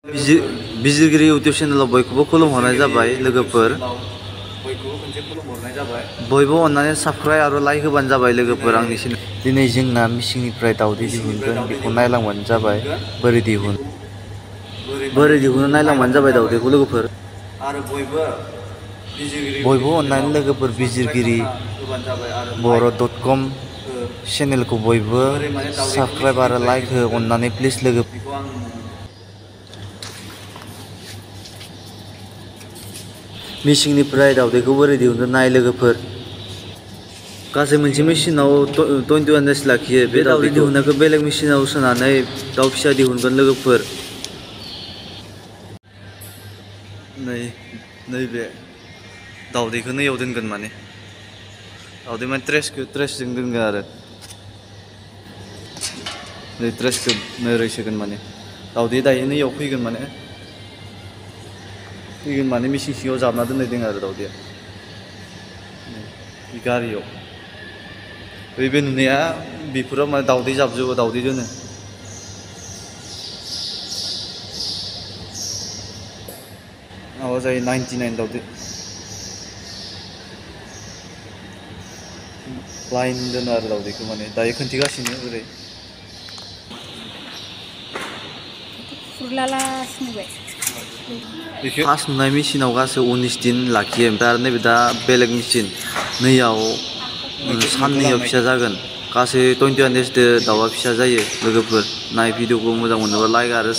बिजिरगिरि इउटिउब चेनेलाव बयखौबो खुलुमहरनाय जाबाय लोगोफोर बयबो अन्नानै साबस्क्राइब आरो लाइक होबानो जाबाय लोगोफोर आंनि चेनेल दिनै जोंना मिसिंनिफ्राय दावदै दिहुनगोन बेखौ नायलांबानो जाबाय बोरै दिहुनो नायलांबानो जाबाय दावदैखौ लोगोफोर आरो बयबो अन्नानै लोगोफोर बिजिरगिरि बर.com चेनेलखौ बयबो साबस्क्राइब आरो लाइक हो अन्नानै प्लिज लोगो मिसिंनिफ्राय दावदैखौ बोरै दिहुनगोन नाय लोगोफोर गासै मोनसे मेसिनाव 21 डेज लाखियो बे दावदै दिहुननायखौ बेलेग मेसिनाव सोनानै दाउ फिसा दिहुनगोन लोगोफोर नैबे दावदैखौ नैयाव दोनगोन माने दावदै माने ट्रेसजों दोनगोन आरो नै ट्रेसखौ नोरै सोगोन माने दावदै दायो नैयाव फैगोन माने मिसिं सिङाव जाबना दोननाय दङ आरो दावदैया गारियाव बे नुनाया बेफोराव माने दावदै जाबजोबो दावदै दोनो माबा जायो 99 दावदै लाइन दोनो आरो दावदैखौ माने दायो खोन्थिगासिनो ओरै फार्स्ट नुनाय मेसिनाव गासै 19 दिन लाखियो ओमफ्राय आरो नैबे दा बेलेग मेसिन नैयाव साननैयाव फिसा जागोन गासै 21 डेजदो दाउआ फिसा जायो लोगोफोर नाय भिडिअखौ मोजां मोनोबा लाइक आरो